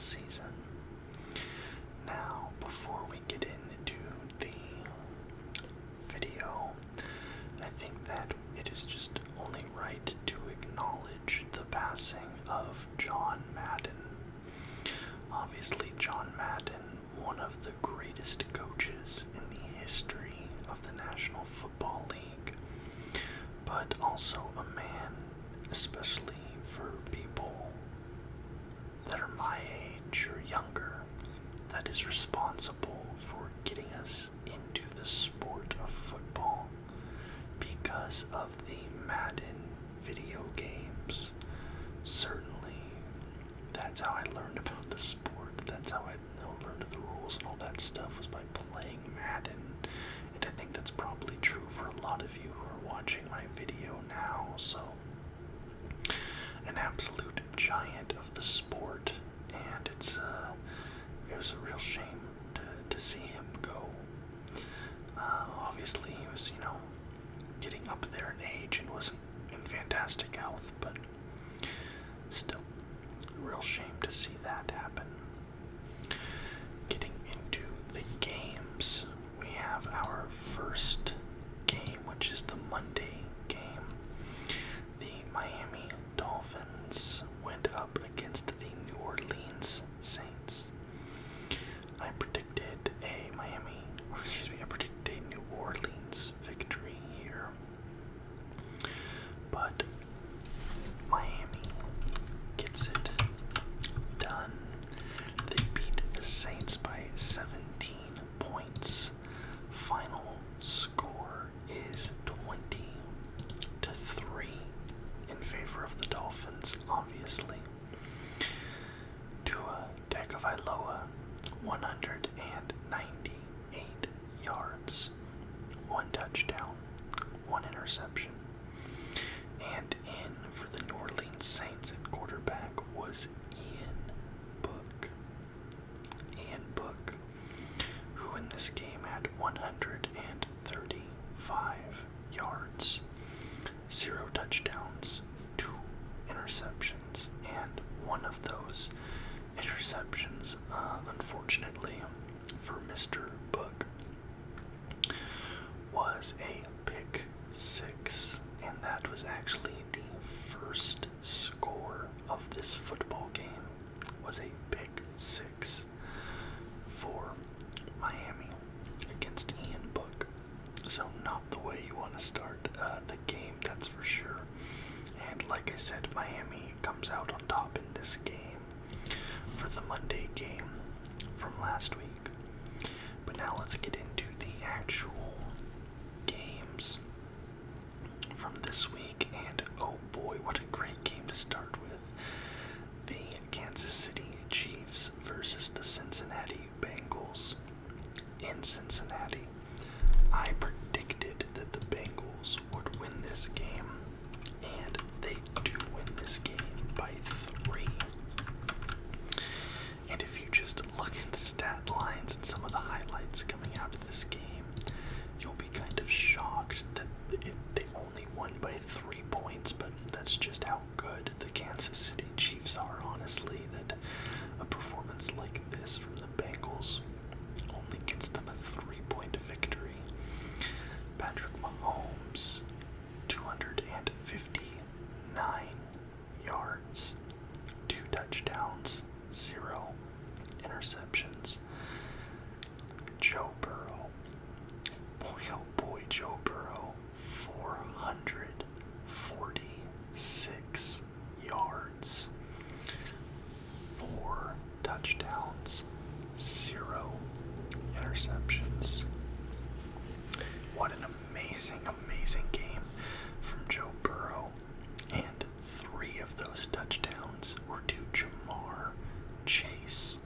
season. Now, before we get into the video, I think that it is just only right to acknowledge the passing of John Madden. Obviously, John Madden, one of the greatest coaches in the history of the National Football League, but also a man, especially for people that are my age or younger, that is responsible for getting us into the sport of football because of the Madden video games. Certainly, that's how I learned about the sport. That's how I learned the rules and all that stuff, was by playing Madden. And I think that's probably true for a lot of you who are watching my video now. So, an absolute giant of the sport, and it was a real shame to see him go. Obviously, he was, getting up there in age and wasn't in fantastic health, but still, a real shame to see that happen. Getting into the games, we have our first game, which is the Monday game. The Miami Dolphins went up against the New Orleans Saints. I predicted a New Orleans victory here, but Miami gets it done. They beat the Saints by 17 points. Final score is 20-3 in favor of the Dolphins, obviously. Tua Tagovailoa, 198 yards, 1 touchdown, 1 interception. And in for the New Orleans Saints at quarterback was Ian Book, who in this game had 135 yards, 0 touchdowns, 2 interceptions, and one of those interceptions, unfortunately for Mr. Book, was a pick 6, and that was actually the first score of this football game, was a pick 6 for Miami against Ian Book. So not the way you want to start the game, that's for sure. And like I said, Miami comes out on top in this game for the Monday game from last week. But now let's get into the actual games from this week, and oh boy, what a great game to start with. The Kansas City Chiefs versus the Cincinnati Bengals. In Cincinnati, I predicted that the Bengals would win this game, and they do win this game by 3. And if you just look at the stat lines and some of the highlights coming out of this game, you'll be kind of shocked that they only won by 3 points, but that's just how good the Kansas City Chiefs are, honestly, that a performance like this from the Bengals only gets them a 3-point victory. Patrick Mahomes, 259 yards, 2 touchdowns, 0 interceptions. Joe Burrow, boy oh boy, Joe Burrow, 446 yards, 4 touchdowns, 0 interceptions. What an amazing game from Joe Burrow, and 3 of those touchdowns were to Jamar Chase.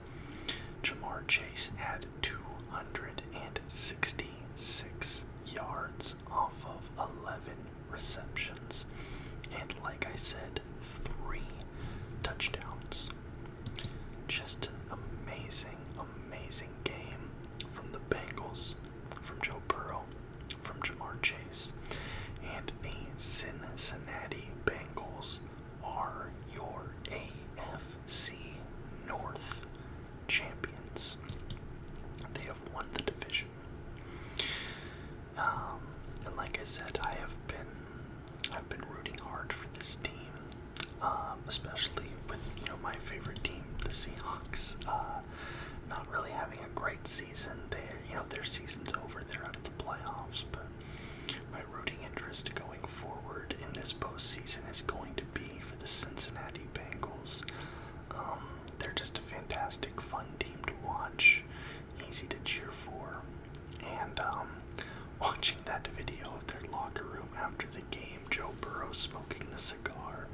Jamar Chase had 266 yards off of 11 receptions, and like I said, 3 touchdowns. Just an amazing game from the Bengals, from Joe Burrow, from Jamar Chase. And the Cincinnati Bengals are your AFC North that season. Their season's over. They're out of the playoffs. But my rooting interest going forward in this postseason is going to be for the Cincinnati Bengals. They're just a fantastic, fun team to watch, easy to cheer for, and watching that video of their locker room after the game, Joe Burrow smoking the cigar,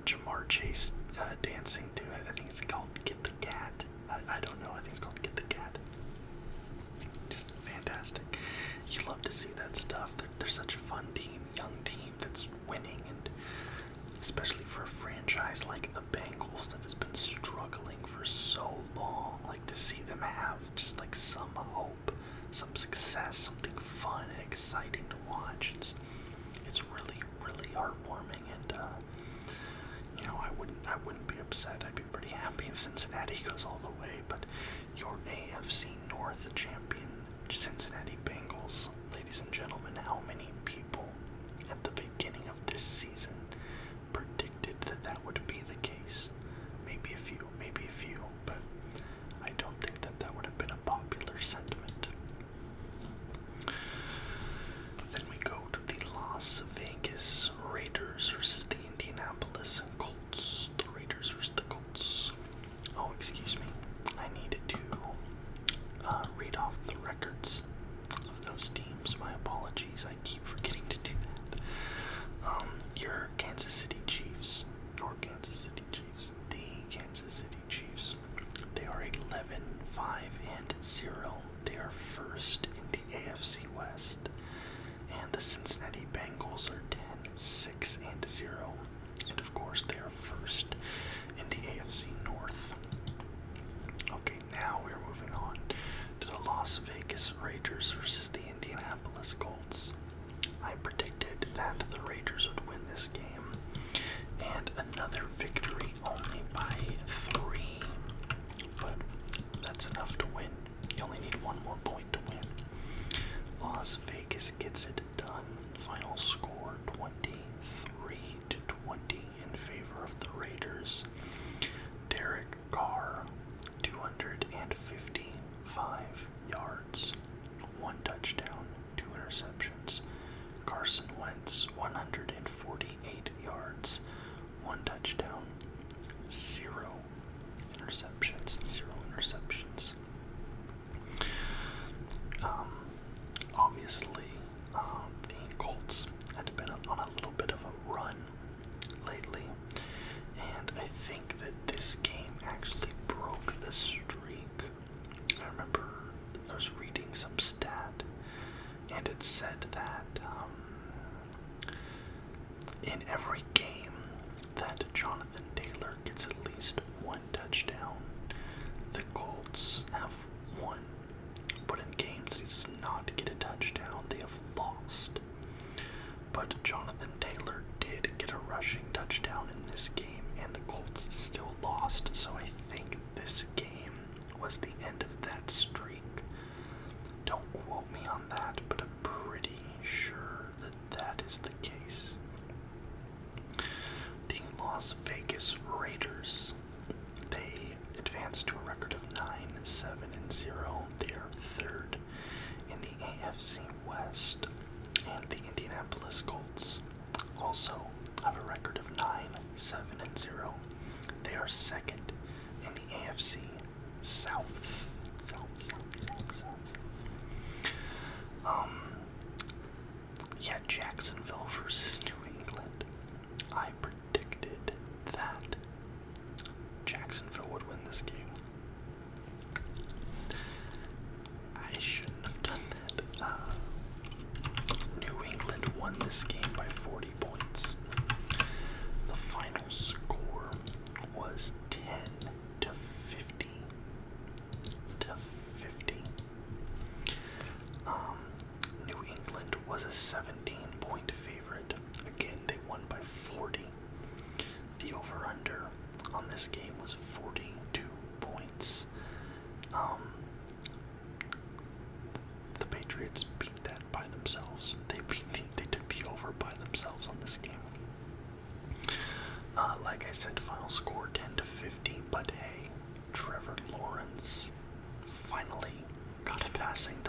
Jamar Chase dancing to it. I think it's called Get the Cat. I don't know. I think it's called Get the Cat. Just fantastic. You love to see that stuff. They're such a fun team, young team that's winning, and especially for a franchise like the Bengals that has been struggling for so long, like to see them have just like some hope, some success, something fun and exciting to watch. It's really, really heartwarming, and I wouldn't be upset. I'd be pretty happy if Cincinnati goes all the way. But your AFC North champion, Cincinnati Bengals, ladies and gentlemen, how many people at the beginning of this season predicted that would be the case? Maybe a few, but I don't think that would have been a popular sentiment. Then we go to the Las Vegas Raiders versus the Indianapolis Colts. The Raiders versus the Colts. Oh, excuse me. I needed to read off the records of those teams. My apologies. I keep forgetting to do that. Your Kansas City Chiefs. The Kansas City Chiefs. They are 11-5-0. They are first in the AFC West. And the Cincinnati Bengals are 10-6-0. And of course, they are first in the AFC North. Okay, now we're moving on to the Las Vegas Raiders versus the Indianapolis Colts. I predicted that the Raiders would win this game, and another victory only by 3, but that's enough to win. You only need one more point to win. Las Vegas gets it done. Final score 23-20 in favor of the Raiders. Derek Carr, 255 yards, 1 touchdown, 2 interceptions. Carson Wentz, 148 yards, 1 touchdown, 0 interceptions. Obviously, the Colts had been on a little bit of a run lately, and I think that this game actually broke the streak. I remember I was reading some stat, and it said that in every game that Jonathan Taylor gets at least 1 touchdown, the Colts have won. But in games that he does not get a touchdown, they have lost. But Jonathan Taylor did get a rushing touchdown in this game, and the Colts still lost. So I think this game was the end of that streak. Don't quote me on that, but I'm pretty sure that is the case. The Las Vegas Raiders, they advanced to a record of 9-7-0. They are third in the AFC West, and the Indianapolis Colts also have a record of 9-7-0. They are second in the AFC South. Jacksonville versus New England. I predicted that Jacksonville would win this game. I shouldn't have done that. New England won this game by 40 points. The final score was 10-50.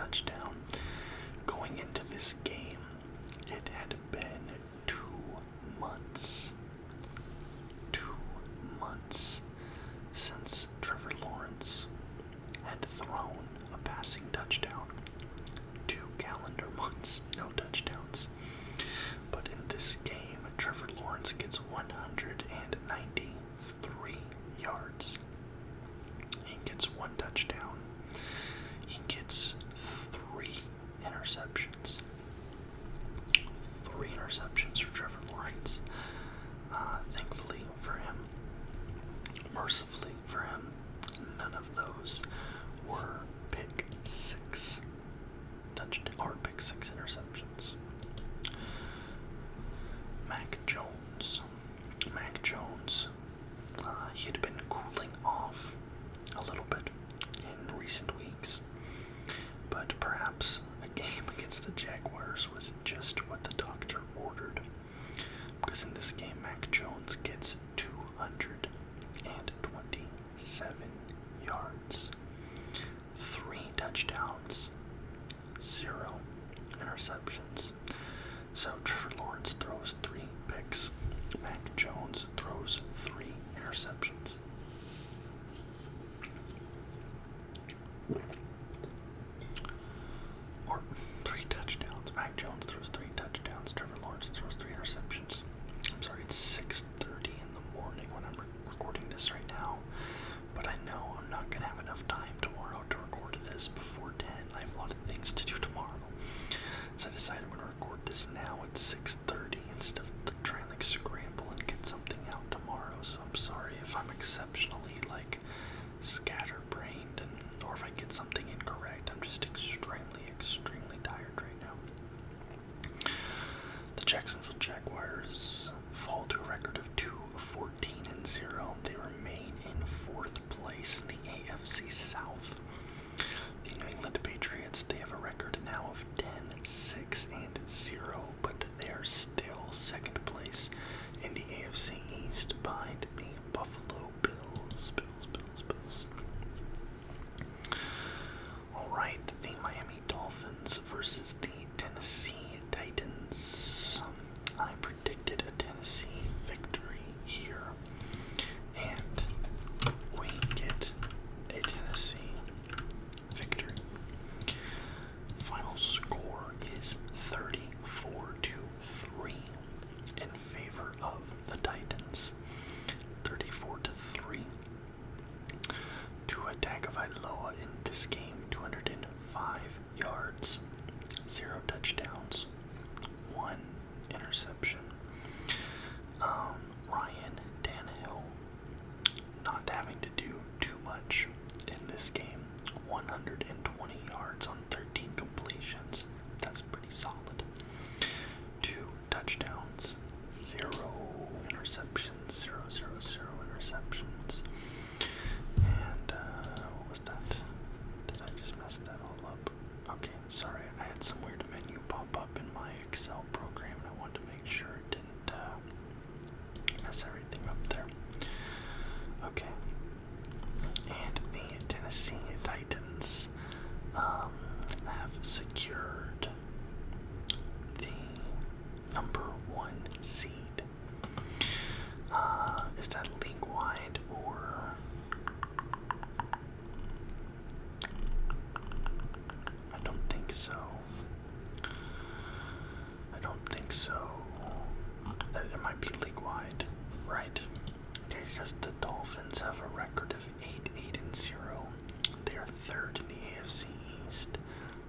touchdown. Going into this game, it had been 2 months. 2 months since Trevor Lawrence had thrown a passing touchdown. 2 calendar months, no touchdowns. But in this game, Trevor Lawrence gets 193 yards. He gets 1 touchdown. He gets 3 interceptions. 3 interceptions for Trevor Lawrence. Thankfully for him, mercifully for him, none of those were pick 6 interceptions. Mac Jones, he had been cooling off a little bit in recent weeks, but perhaps a game against the Jaguars was just what the doctor ordered, because in this game Mac Jones gets 227 yards, 3 touchdowns, 0 interceptions. So Trevor Lawrence throws 3 picks. Mac Jones throws 3 interceptions. Or 3 touchdowns. Mac Jones throws 3 touchdowns. Trevor Lawrence throws 3 interceptions. I'm sorry, it's 6:30 in the morning when I'm recording this right now. But I know I'm not going to have enough time tomorrow to record this before 10. I have a lot of things to do tomorrow. So I decided I'm going to record this now at 6:30 instead of trying to scramble and get something out tomorrow. So I'm sorry if I'm exceptionally scatterbrained or if I get something incorrect. I'm just extremely tired right now. The Jacksonville Jaguars fall to a record of 2-14-0. They remain in 4th place in the AFC South. The New England Patriots, they have a record now of 10-6-0, but they are still 2nd place in the AFC East behind the Buffalo Bills. Alright, the Miami Dolphins versus the Tennessee Titans. I predicted a Tennessee victory here, and we get a Tennessee victory. Final score is 34-3 in favor of the Titans. 34-3. Tua Tagovailoa in this game, 205 yards, 0 touchdowns, 1 interception. Ryan Tannehill not having to do too much in this game. 120 yards on 13 completions. That's pretty solid. 2 touchdowns, 0 interceptions, 0 interceptions. And what was that? Did I just mess that all up? Okay, sorry. I had some weird menu pop up in my Excel program, and I wanted to make sure it didn't mess everything up there. Okay. And the Tennessee Titans have secured the number 1 seed. Is that league-wide or... I don't think so. It might be league-wide, right? Okay, because the Dolphins have a record of 8-0. They are 3rd in the AFC East.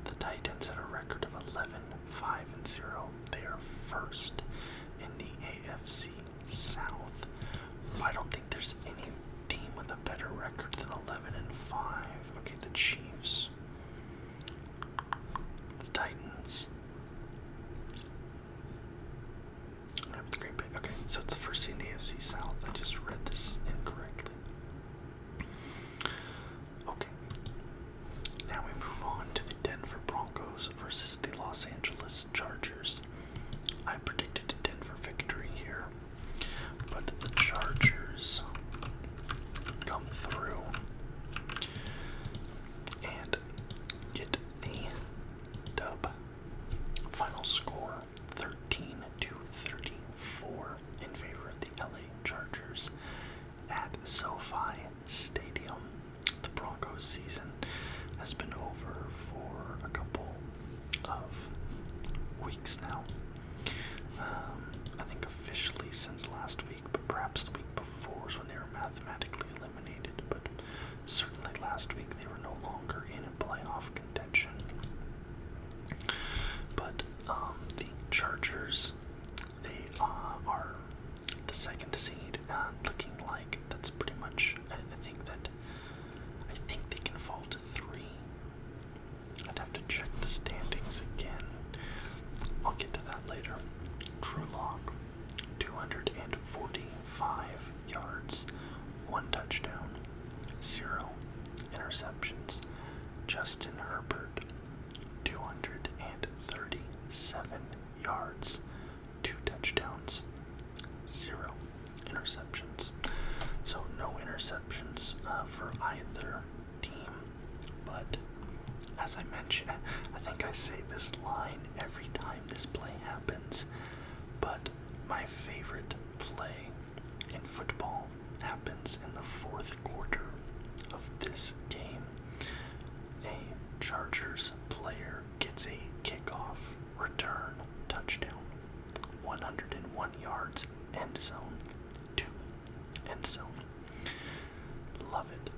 The Titans have a record of 11-5-0. They are 1st in the AFC South. But I don't think there's any team with a better record than 11-5. Okay, the Chiefs. The Titans. The Green Bay. Okay, so it's the 1st seed in the AFC South. I just read this incorrectly. Okay. Now we move of weeks now. I think officially since last week, but perhaps the week before was when they were mathematically eliminated. But certainly last week they were no longer in a playoff contention. But the Chargers, they are the second seed, looking like that's pretty much. I think they can fall to 3. I'd have to check the standings again. I'll get to that later. Drew Lock, 245 yards, 1 touchdown, 0 interceptions. Justin Herbert, 237 yards, 2 touchdowns, 0 interceptions. So no interceptions for either team. But as I mentioned, I think I say this line every time this play happens, but my favorite play in football happens in the 4th quarter of this game. A Chargers player gets a kickoff return touchdown, 101 yards, end zone, 2 end zone. Love it,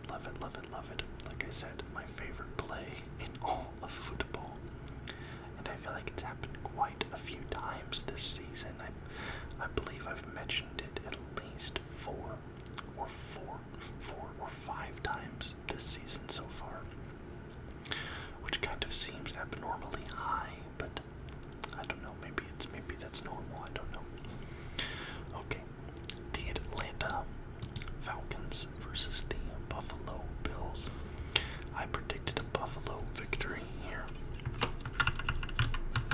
love it, love it, love it. Like I said, my favorite play in all of football. And I feel like it's happened quite a few times this season. I believe I've mentioned it at least 4 or 5 times this season so far, which kind of seems abnormally high, but I don't know, maybe that's normal, I don't know. Okay, the Atlanta Falcons versus the Buffalo Bills. I predicted a Buffalo victory here,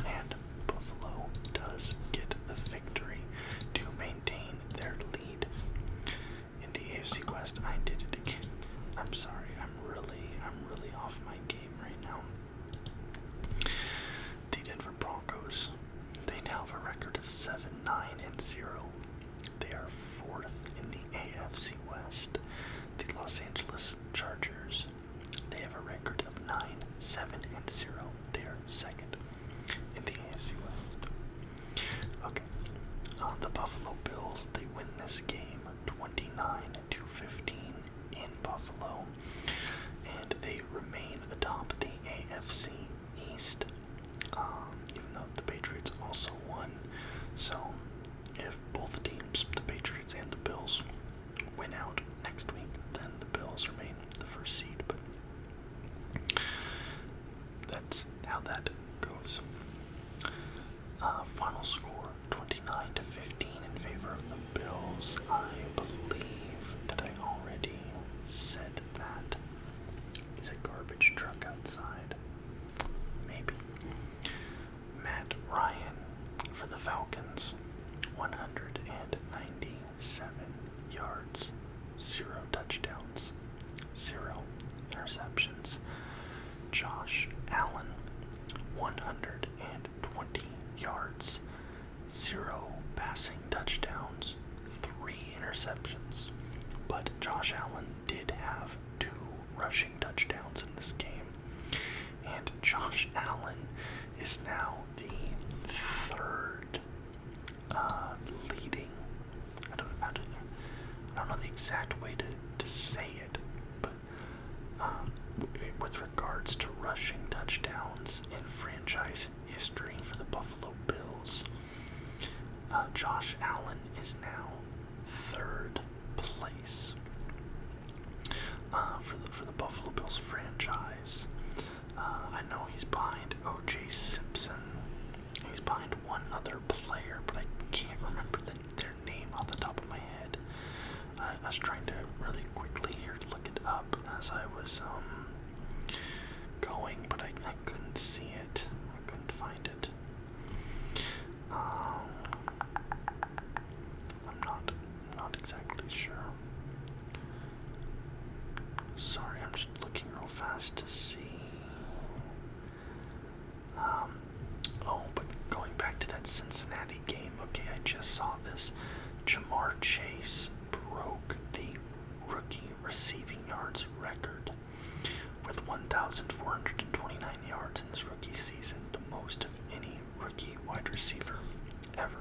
and Buffalo does get the victory to maintain their lead in the AFC West. I did it again. I'm sorry, I'm really off my game right now. The Denver Broncos, they now have a record of 7-9-0. They are 4th in the AFC West. The Los Angeles Chargers, they have a record of 9-7-0. They are 2nd in the AFC West. Okay, the Buffalo Bills, they win this game 29-15 in Buffalo, and they remain atop the AFC East, even though the Patriots also won. So if both teams, the Patriots and the Bills, win out next week, then the Bills remain the 1st seed. But that's how that goes. Final score 29-15 in favor of the Bills. I believe that I already said that. Is a garbage truck outside? Maybe. Matt Ryan for the Falcons, 197 yards, 0 touchdowns, 0 interceptions. Josh Allen, 120 yards, 0 passing touchdowns, 3 interceptions. But Josh Allen did have 2 rushing touchdowns in this game. And Josh Allen is now the 3rd leading. I don't know the exact way to say it, but with regards to rushing touchdowns in franchise history for the Buffalo Bills, Josh Allen is now 3rd place for the Buffalo Bills franchise. I know he's behind O.J. Simpson. He's behind one other player, but I can't remember their name off the top of my head. I was trying to really quickly here to look it up as I was going, but I couldn't see it. I couldn't find it. I'm not exactly sure. Sorry, I'm just looking real fast to see. But going back to that Cincinnati game, okay, I just saw this. Jamar Chase broke the rookie receiving yards record rookie wide receiver ever.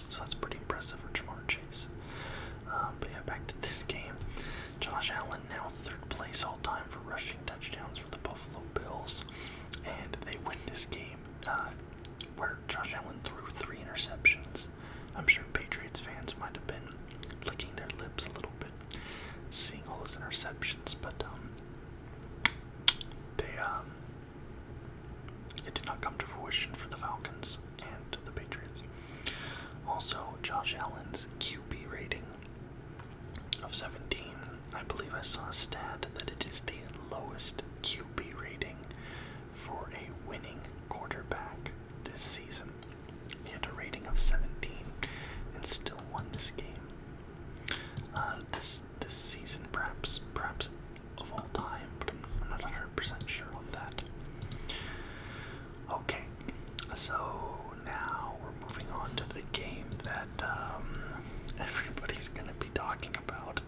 So that's pretty impressive for Jamar Chase. But yeah, back to this game. Josh Allen now third place all time for rushing touchdowns for the Buffalo Bills. And they win this game where Josh Allen threw 3 interceptions. I'm sure Patriots fans might have been licking their lips a little bit seeing all those interceptions, but it did not come to fruition for the Falcons and the Patriots. Also, Josh Allen's QB rating of 17. I believe I saw a stat that it is the lowest QB rating for a winning quarterback this season. He had a rating of 17 and still won this game. This season, perhaps of all time, but I'm not 100% sure on that. Okay, so now we're moving on to the game that everybody's going to be talking about,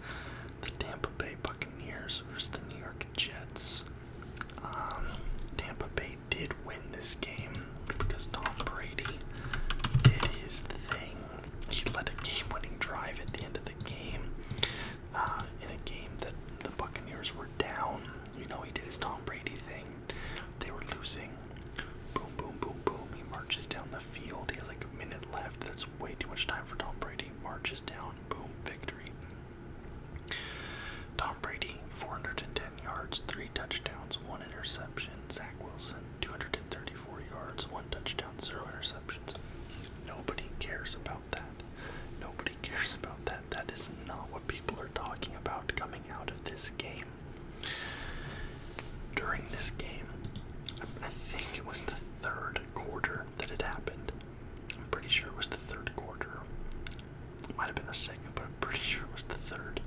the Tampa Bay Buccaneers versus the New York Jets. Tampa Bay did win this game because Tom Brady did his thing. He led a game-winning drive at the end of the game. In a game that the Buccaneers were down. You know, he did his Tom Brady thing. They were losing. Boom, boom, boom, boom. He marches down the field. He has like a minute left. That's way too much time for Tom Brady. Marches down. Boom, victory. Tom Brady, 410 yards, 3 touchdowns, 1 interception. Zach Wilson, 234 yards, 1 touchdown, 0 interceptions. Nobody cares about that. Nobody cares about that. That is not what people are talking about coming out of this game. During this game, I think it was the third quarter that it happened. I'm pretty sure it was the third quarter. It might have been the second, but I'm pretty sure it was the third.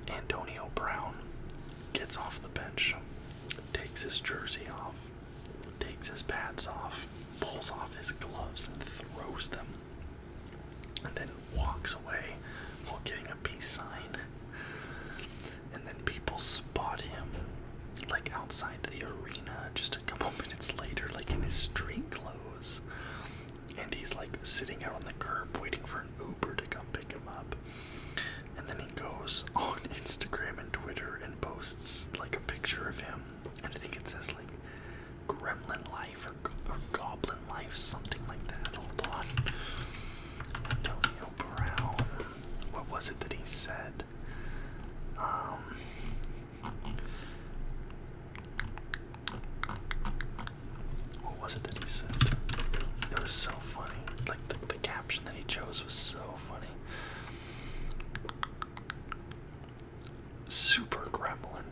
Antonio Brown gets off the bench, takes his jersey off, takes his pads off, pulls off his gloves and throws them, and then walks away while getting a peace sign. And then people spot him like outside the arena just a couple minutes later, like in his street clothes, and he's like sitting out on the curb waiting for an Uber to come pick him up. And then he goes on Instagram and Twitter and posts like a picture of him, and I think it says like Gremlin Life or Goblin Life, something like that. Hold on. Antonio Brown. What was it that he said? What was it that he said? It was so funny. Like the caption that he chose was so funny. Super Gremlin.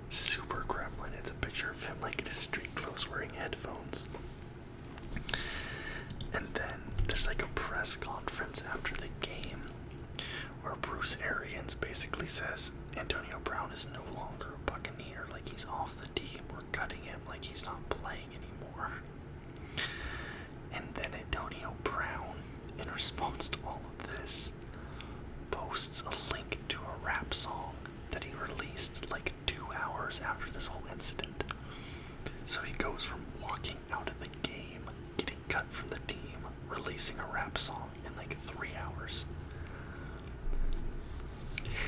Super Gremlin. It's a picture of him like in his street clothes wearing headphones. And then there's like a press conference after the game where Bruce Arians basically says Antonio Brown is no longer a Buccaneer, like he's off the team, we're cutting him, like he's not playing anymore. And then Antonio Brown, in response to all of this, posts a link to a rap song that he released like 2 hours after this whole incident. So he goes from walking out of the game, getting cut from the team, releasing a rap song in like 3 hours.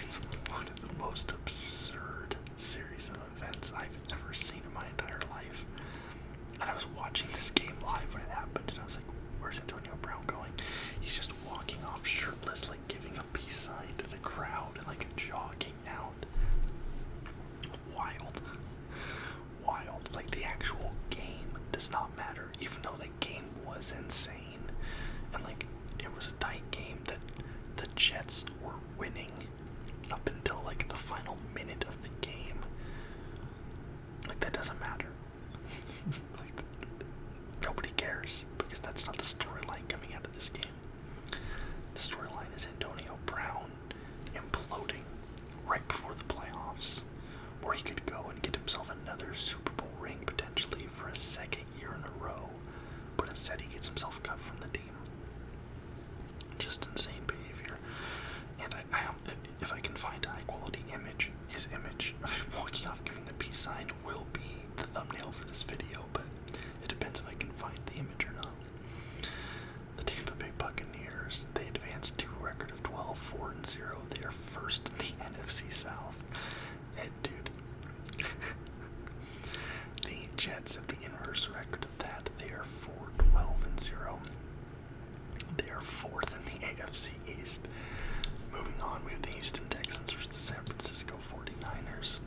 It's one of the most absurd series of events I've ever seen in my entire life. And I was watching this game live when it happened, and I was like, where's Antonio Brown going? He's just walking off shirtless, like giving a peace sign to the crowd and like jogging out. Wild. Wild. Like the actual game does not matter, even though the game was insane. And like it was a tight game that the Jets were winning up until like the final minute of the game. Like that doesn't matter. Like nobody cares because that's not the storyline coming out of this game. The storyline is Antonio Brown imploding right before the playoffs, where he could go and get himself another Super Bowl ring potentially for a second year in a row, but instead he gets himself cut from the team. Just insane behavior. And I if I can find a high quality image, his image of him walking off giving the peace sign will be the thumbnail for this video, but it find the image or not. The Tampa Bay Buccaneers, they advanced to a record of 12-4-0. They are first in the NFC South. And dude, the Jets have the inverse record of that. They are 4-12-0. They are fourth in the AFC East. Moving on, we have the Houston Texans versus the San Francisco 49ers.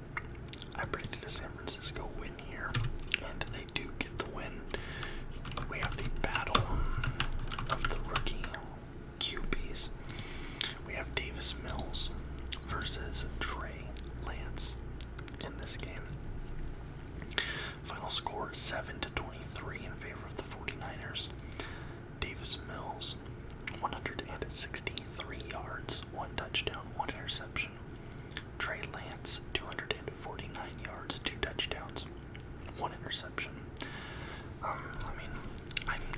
I predicted a San Francisco win here, and they do get the win. We have the battle of the rookie QBs. We have Davis Mills versus Trey Lance in this game. Final score 7-23 in favor of the 49ers. Davis Mills, 163 yards, 1 touchdown, 1 interception. Trey Lance, 249 yards, 2 touchdowns, 1 interception.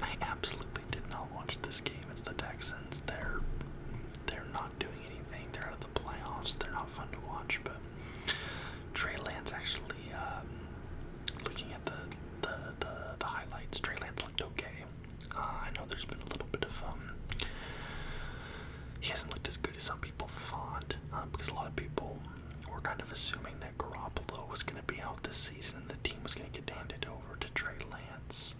I absolutely did not watch this game. It's the Texans. They're not doing anything. They're out of the playoffs. They're not fun to watch. But Trey Lance actually, looking at the highlights, Trey Lance looked okay. I know there's been a little bit of he hasn't looked as good as some people thought, because a lot of people were kind of assuming that Garoppolo was going to be out this season and the team was going to get handed over to Trey Lance.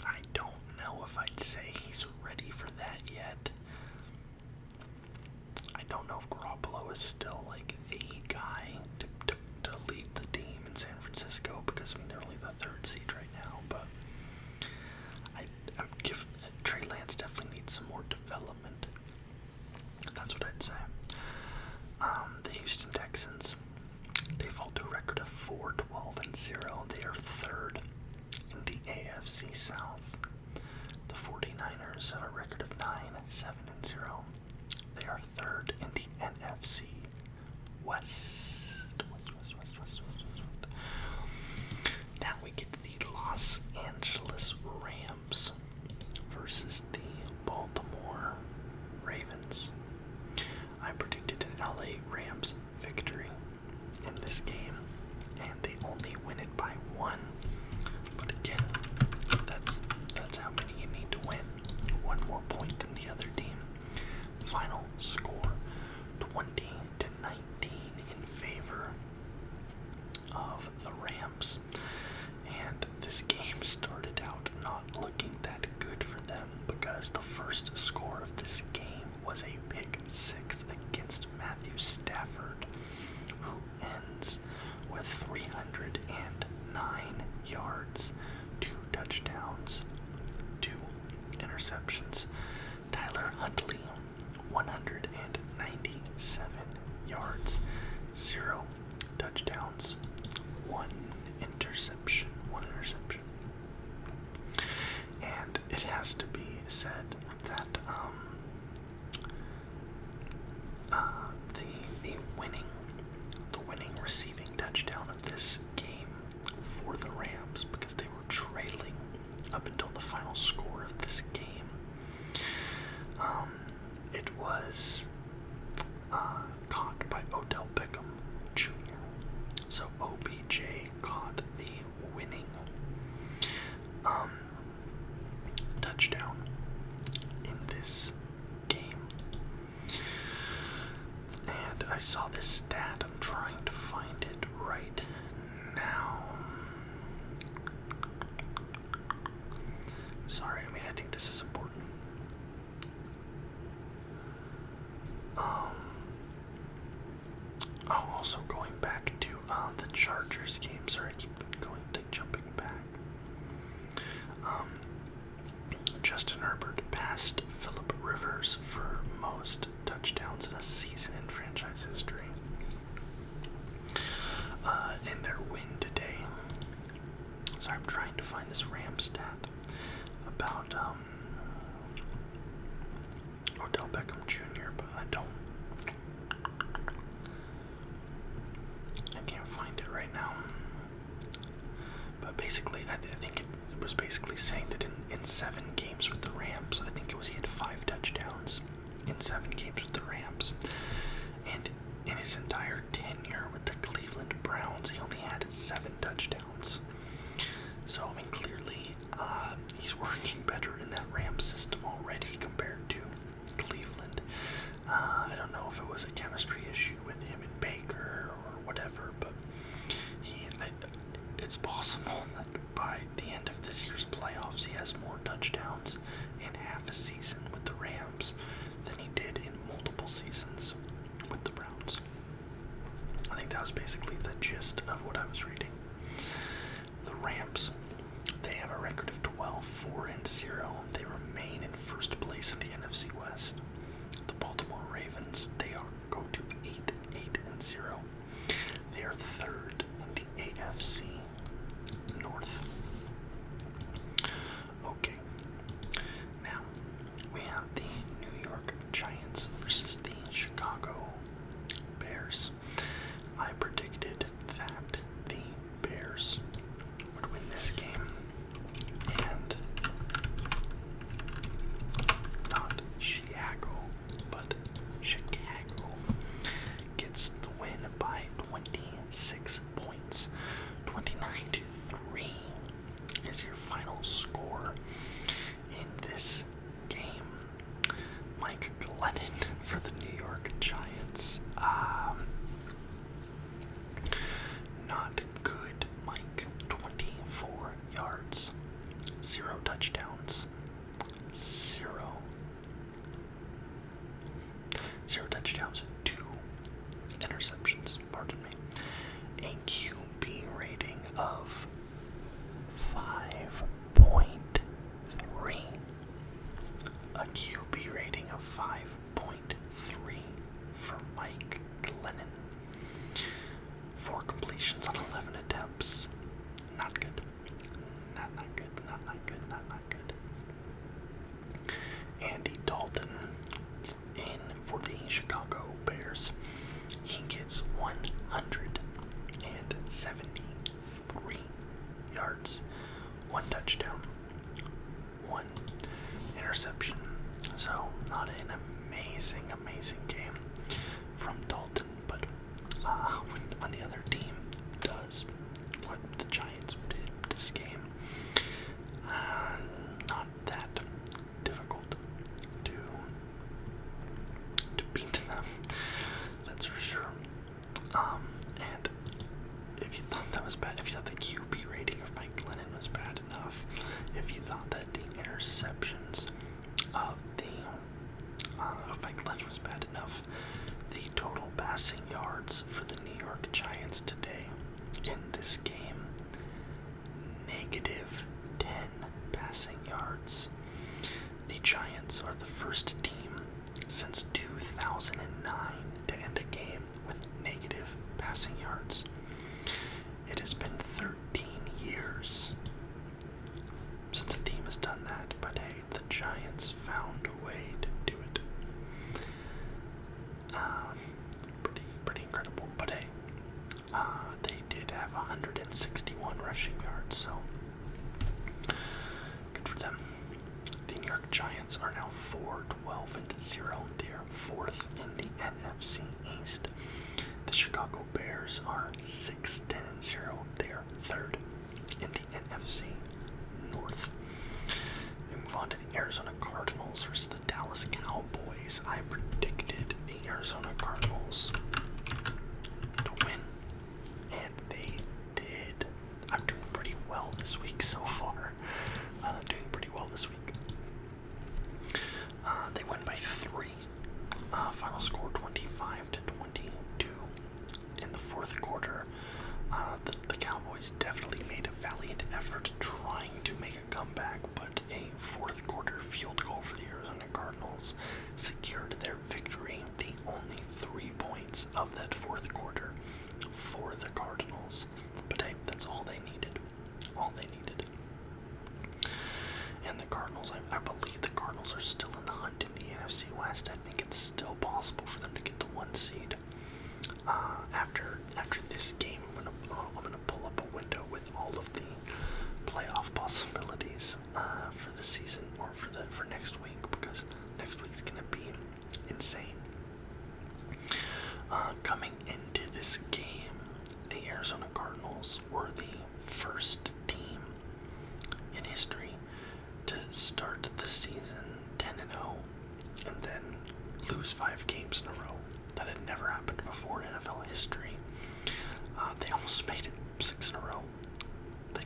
I don't know if I'd say he's ready for that yet. I don't know if Garoppolo is still like the guy to lead the team in San Francisco, because they're only the 3rd seed right now, but I'm giving Trey Lance definitely needs some more development. That's what I'd say. The Houston Texans, they fall to a record of 4-12-0. They are 3rd in the AFC South. The 49ers have a record of 9-7-0. They are 3rd in the NFC West. Now we get the Los Angeles Rams versus the Baltimore Ravens. I predicted an LA Rams victory in this game, and they only win it by 1. But again, that's how many you need to win. 1 more point than the other team. Final score 20-19 in favor of the Rams. And this game started out not looking that good for them, because the first score of this game was a pick 6 against Matthew Stafford, who ends with 309 yards, 2 touchdowns, 2 interceptions. Tyler Huntley, 197 yards, 0 touchdowns, 1 interception. And it has to be said that the winning receiving touchdown of this game for the Rams, because they were trailing up until the final score of this game, it was caught by Odell Beckham Jr. So OBJ caught the winning touchdown in this game. And I saw this stat. I'm trying to find it right now. Sorry, I think this is important. Also going back to the Chargers game. Sorry, I keep jumping back. Justin Herbert passed Phillip Rivers for most touchdowns in a season in franchise history. In their win today. Sorry, I'm trying to find this Ram stat about Odell Beckham Jr., but I can't find it right now. But basically, I think it was basically saying that in 7 games with the Rams, I think he had 5 touchdowns in 7 games with the Rams. And in his entire tenure with the Cleveland Browns, he only had 7 touchdowns. So, clearly possible that by the end of this year's playoffs, he has more touchdowns in half a season with the Rams than he did in multiple seasons with the Browns. I think that was basically the gist of what I was reading. The Rams, they have a record of 12-4-0. They remain in first place in the NFC West. The Baltimore Ravens, they go to 8-0. They are third in the AFC North. Okay, now we have the New York Giants versus the Chicago Bears. I predicted that the Bears would win this game, and not Chicago, but Chicago gets the win by 26 points. 29-3 is your final score in this game. Mike Glennon for the New York Giants. Not good, Mike. 24 yards, 0 touchdowns, 0 touchdowns, 2 interceptions, pardon me. A QB rating of 5.3. A QB rating of 5.3 for Mike Glennon. 4 completions on 11 attempts. Not good. Not good. Andy Dalton in for the Chicago Bears. He gets 173 yards, 1 touchdown, 1 interception. So not an amazing game from Dalton, but when the other team does what the Giants did this game, not that difficult to beat them, that's for sure. And if you thought that was bad, if you thought the QB rating of Mike Glennon was bad enough, if you thought that the interceptions of Mike Glennon was bad enough, the total passing yards for the New York Giants today in this game, -10 passing yards. The Giants are the first team since 2009 to end a game with negative passing yards. It has been 13 years since a team has done that, but hey, the Giants found a way to do it. Pretty incredible, but hey, they did have 161 rushing yards, so good for them. The New York Giants are now 4-12-0. They are 4th in the NFC East. The Chicago Bears are 6-10-0. They are 3rd in the NFC North. We move on to the Arizona Cardinals versus the Dallas Cowboys. I predicted the Arizona Cardinals to win, and they did. I'm doing pretty well this week so far. They win by 3. Final score 25-22. In the fourth quarter, the Cowboys definitely made a valiant effort trying to make a comeback, but a fourth quarter field goal for the Arizona Cardinals secured their victory. The only 3 points of that fourth quarter for the Cardinals. But hey, that's all they needed. And the Cardinals, I believe the Cardinals are still in the hunt in the NFC West. I think it's still possible for them to get the 1 seed. After this game, I'm gonna pull up a window with all of the playoff possibilities for the season, or for next week, because next week's gonna be insane. Coming into this game, the Arizona Cardinals were the first team in history to start the season 10-0 and then lose 5 games in a row. That had never happened before in NFL history. They almost made it 6 in a row. They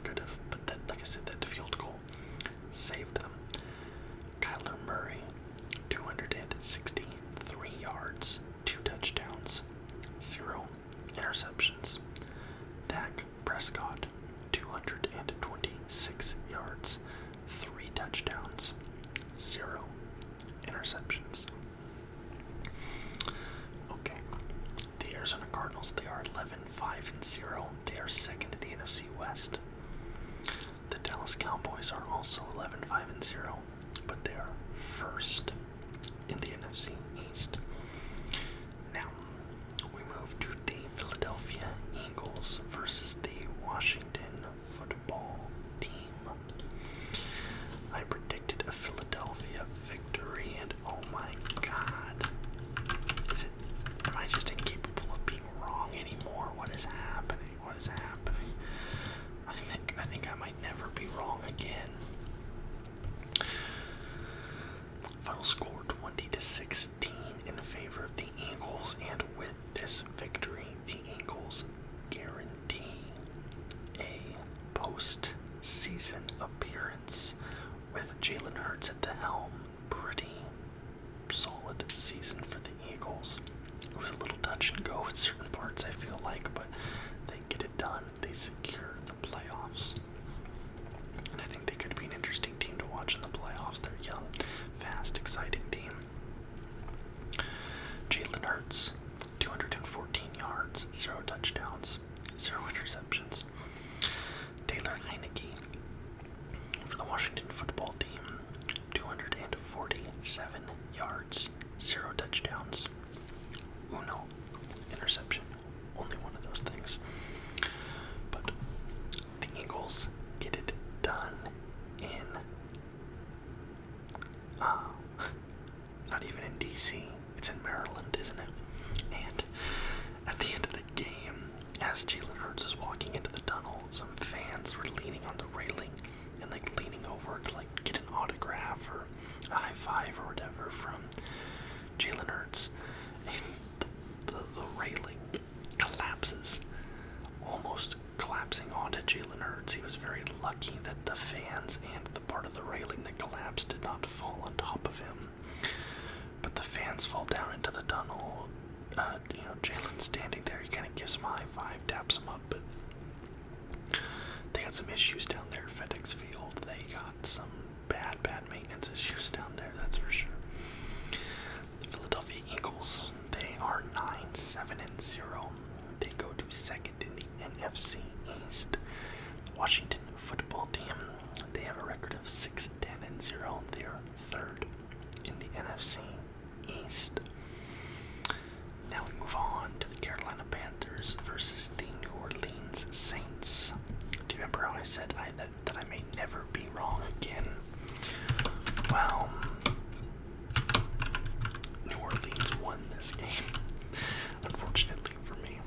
Prescott, 226 yards, 3 touchdowns, 0 interceptions. Okay, the Arizona Cardinals, they are 11-5-0. They are second in the NFC West. The Dallas Cowboys are also 11-5-0, but they are first in the NFC East. Now, we move to the Philadelphia Eagles versus the Washington Football Team. I predicted a Philadelphia victory, and oh my god. Am I just incapable of being wrong anymore? What is happening? What is happening? I think I might never be wrong again. Final score 20-16 in favor of the Eagles, and with this victory, the Eagles guarantee a post-season appearance with Jalen Hurts at the helm. Pretty solid season for the Eagles. It was a little touch and go in certain parts, I feel like, but they get it done. They secure the playoffs. And I think they could be an interesting team to watch in the playoffs. They're young, fast, exciting team. Jalen Hurts, 214 yards, 0 touchdowns, 0 interceptions. Taylor Heineke for the Washington Football Team, 247 yards, 0 touchdowns, 1 interception. Only one of those things. But the Eagles get it done in not even in DC. It's in Maryland, isn't it? And at the end of the game, as Jalen Hurts is walking into the tunnel, some fans were leaning on the railing and leaning over to get an autograph or a high five or whatever from Jalen Hurts. And the railing collapses, almost collapsing onto Jalen Hurts. He was very lucky that the fans and the part of the railing that collapsed did not fall on top of him. But the fans fall down into the tunnel. Jalen's standing there. He kind of gives him a high five, taps him up, but they got some issues down there at FedEx Field. They got some bad maintenance issues down there, that's for sure. The Philadelphia Eagles, they are 9-7-0. They go to second in the NFC East. The Washington Football Team, they have a record of 6-10-0. They are third in the NFC East. Now we move on to the Carolina Panthers versus the New Orleans Saints. Do you remember how I said that I may never be wrong again? Well, New Orleans won this game, unfortunately for me.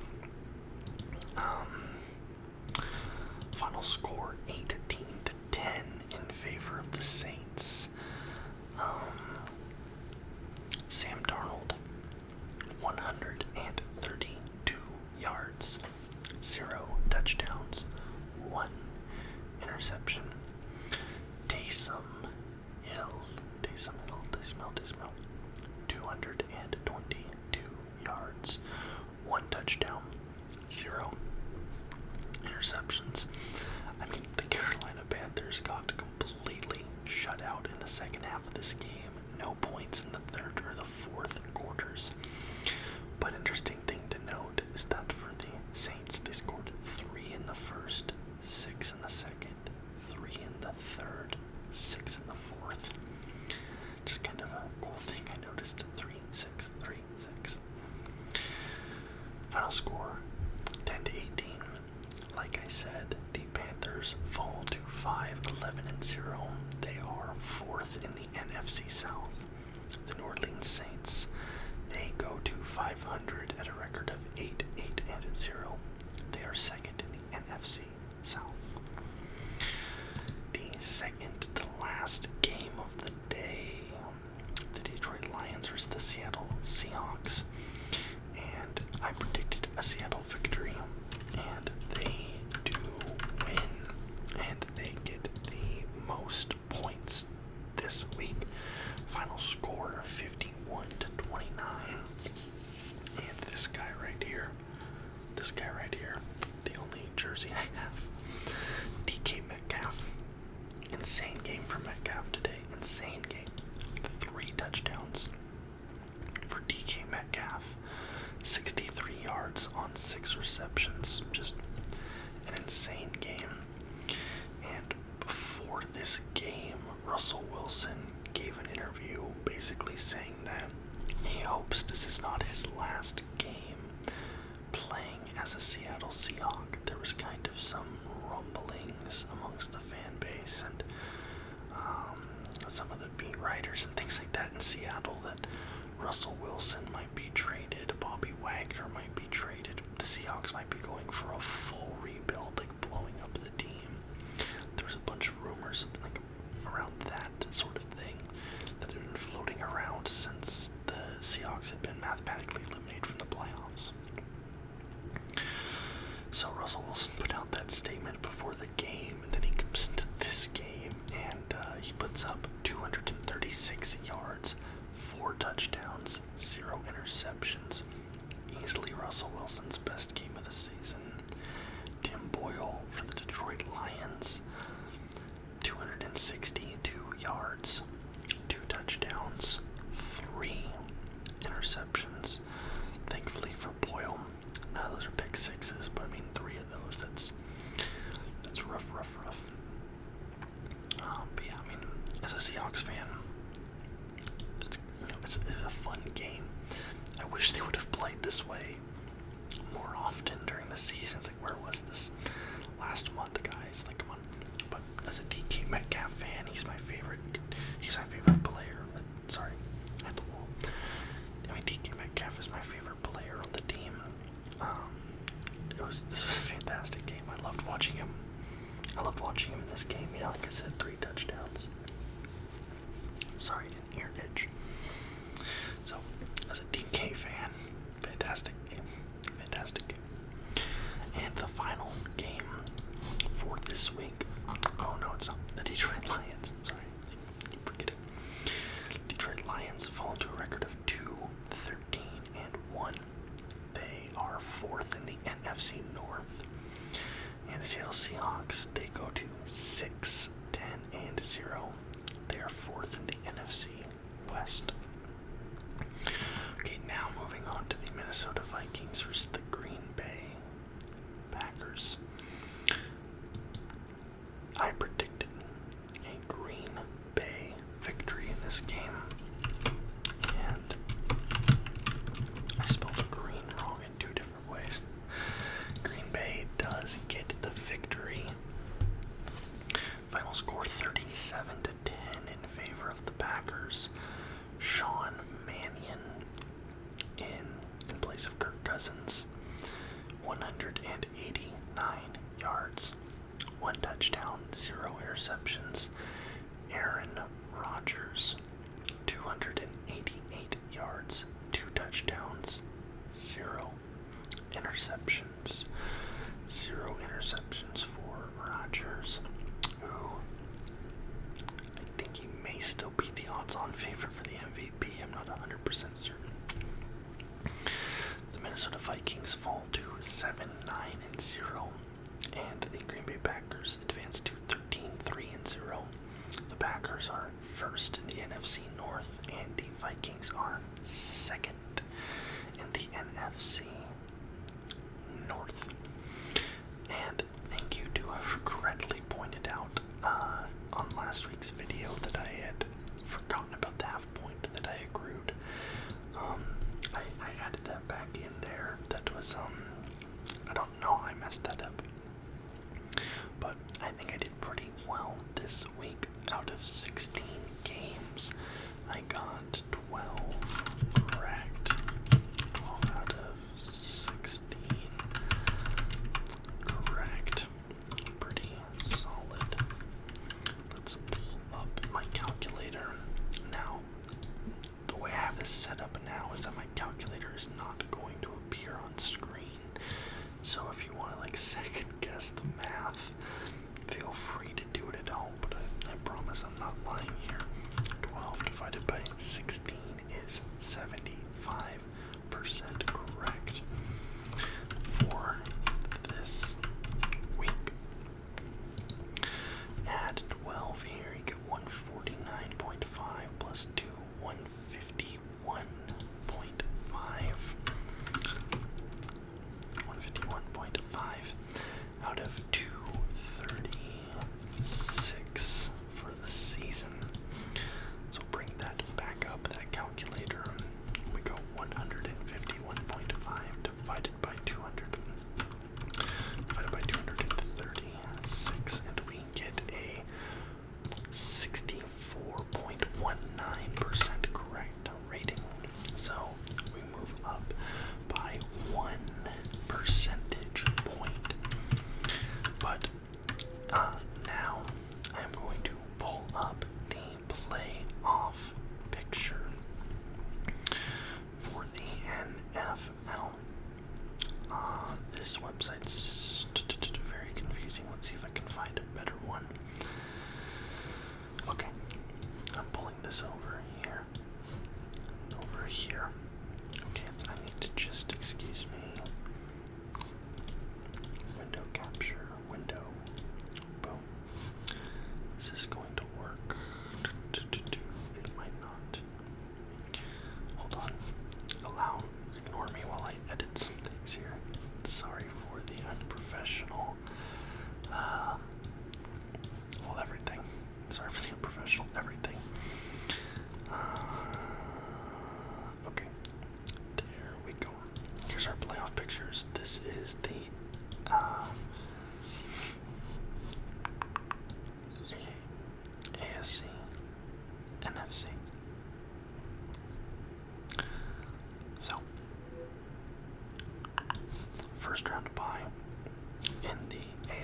Final score 18-10 in favor of the Saints. Sam Darnold, 132 yards, 0 touchdowns, 1 interception. Taysom Hill, 222 yards, 1 touchdown, 0 interceptions. I mean, the Carolina Panthers got completely shut out in the second half of this game. No points in the third or the fourth quarters. But interesting thing to note is that for the Saints, they scored 3 in the first, 6 in the second, 3 in the third, 6 in the fourth. Just kind of a cool thing I noticed. 3, 6, 3, 6. Final score 10-18. Like I said, the Panthers fall to 5-11-0. They are fourth in the NFC South. The New Orleans Saints, they go to 500 at a record of 8-8-0. They are second in the NFC South. The second to last game of the day, the Detroit Lions versus the Seattle Seahawks. And I predicted a Seattle victory, and they do win, and they get the most points this week. Final score 51-29. And this guy right here, the only jersey I have insane game. 3 touchdowns for DK Metcalf. 63 yards on 6 receptions. Just an insane game. And before this game, Russell Wilson gave an interview basically saying that he hopes this is not his last game playing as a Seattle Seahawk. There was kind of some rumblings amongst the fan base and some of the beat writers and things like that in Seattle that Russell Wilson might be traded, Bobby Wagner might be traded, the Seahawks might be going for a full rebuild, like blowing up the team. There was a bunch of rumors like around that sort of thing that had been floating around since the Seahawks had been mathematically eliminated from the playoffs. So Russell Wilson put out that statement before the game, and then he comes into this game and he puts up 236 yards, 4 touchdowns, 0 interceptions. Easily Russell Wilson's best game of the season. Tim Boyle for the Detroit Lions, 262 yards, 2 touchdowns, 3 interceptions. Thankfully for Boyle, none of those are pick sixes, but I mean 3 of those, that's rough. But yeah, I mean, as a Seahawks fan, it's a fun game. I wish they would have played this way more often during the season. It's like, where was this last month, guys? Like, come on. But as a DK Metcalf fan, he's my favorite player. Sorry, at the wall. I mean, DK Metcalf is my favorite player on the team. This was a fantastic game. I loved watching him. In this game. Yeah, like I said, 3 touchdowns. Sorry, I didn't ear itch. So, as a DK fan, fantastic game. And the final game for this week. Oh no, it's not. The Detroit Lions. Sorry, I keep forgetting. Detroit Lions fall to a record of 2-13-1. They are 4th in the NFC North. And the Seattle Seahawks, they go to 6-10-0. They are 4th in the NFC West. Okay, now moving on to the Minnesota Vikings versus the Green Bay Packers. I predicted a Green Bay victory in this game, and I spelled green wrong in 2 different ways. Green Bay does get the victory. Final score 37-10 in favor of the Packers. Sean Mannion in place of Kirk Cousins. 189 yards, 1 touchdown, 0 interceptions. Aaron Rodgers, 288 yards, 2 touchdowns, 0 interceptions. 0 interceptions for Rodgers, who I think he may still be the odds-on favorite for the MVP. I'm not 100% certain. The Minnesota Vikings fall to 7-9-0, and the Green Bay Packers advance to 13-3-0. The Packers are 1st in the NFC North, and the Vikings are 2nd in the NFC North. And thank you to whoever correctly pointed out on last week's video that I had forgotten about the half point that I accrued. I added that back in there. That was, I don't know how I messed that up. But I think I did pretty well this week. Out of 16 games, I got 12 correct. 12 out of 16 correct. Pretty solid. Let's pull up my calculator. Now, the way I have this set up now is that my calculator is not going to appear on screen. So if you want to like second guess the math, feel free to do it at home, but I promise I'm not lying here. 12 divided by 16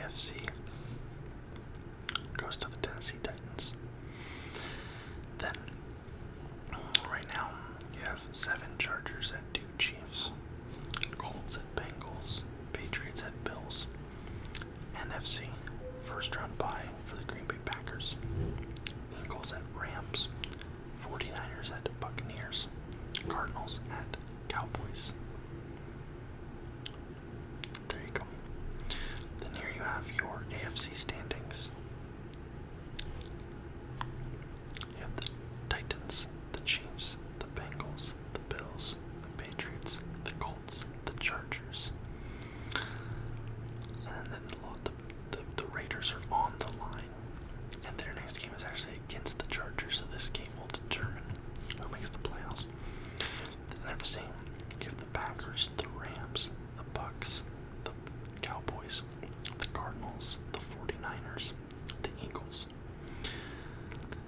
AFC goes to the Tennessee Titans. Then, right now, you have 7 Chargers at 2 Chiefs, Colts at Bengals, Patriots at Bills. NFC, first round bye for the Green Bay Packers. Eagles at Rams, 49ers at Buccaneers, Cardinals at Cowboys. There you go. Then here you have your AFC standings. You have the Titans, the Chiefs, the Bengals, the Bills, the Patriots, the Colts, the Chargers. And then the Raiders are on the line. And their next game is actually against the Chargers, so this game will determine who makes the playoffs. The NFC, you have the Packers, the Rams, the Bucs, the Cowboys, the Cardinals, the 49ers, the Eagles.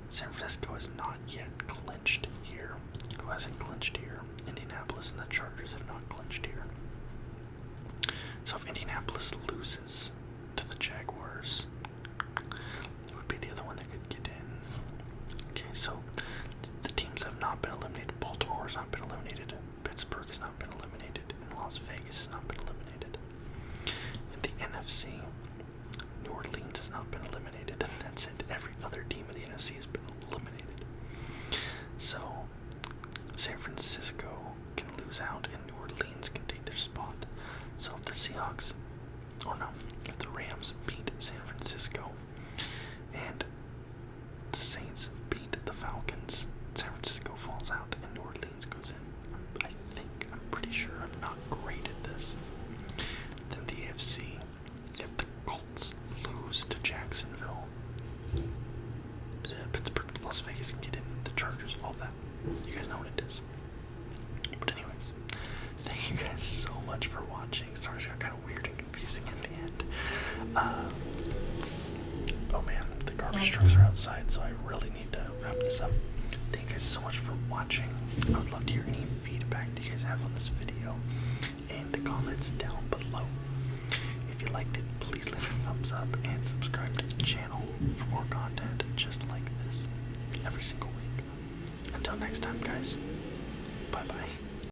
San Francisco has not yet clinched here. Who hasn't clinched here? Indianapolis and the Chargers have not clinched here. So if Indianapolis loses to the Jaguars, it would be the other one that could get in. Okay, so the teams have not been eliminated. Baltimore has not been eliminated. Pittsburgh has not been eliminated. And Las Vegas has not been eliminated. In the NFC, New Orleans has not been eliminated. And that's it. Every other team in the NFC has been eliminated. So San Francisco can lose out and New Orleans can take their spot. So if the Seahawks, if the Rams beat San Francisco and the Saints beat the Falcons, San Francisco falls out and New Orleans goes in. I'm pretty sure I'm not great at this. Then the AFC, if the Colts lose to Jacksonville, Pittsburgh, Las Vegas can get in, the Chargers, all that. You guys know what it is. But anyways, thank you guys so much for watching. Sorry, it got kind of weird and confusing at the end. Oh man, the garbage trucks are outside, so I really need to wrap this up. Thank you guys so much for watching. I would love to hear any feedback that you guys have on this video in the comments down below. If you liked it, please leave a thumbs up and subscribe to the channel for more content just like this every single week. Until next time, guys. Bye-bye.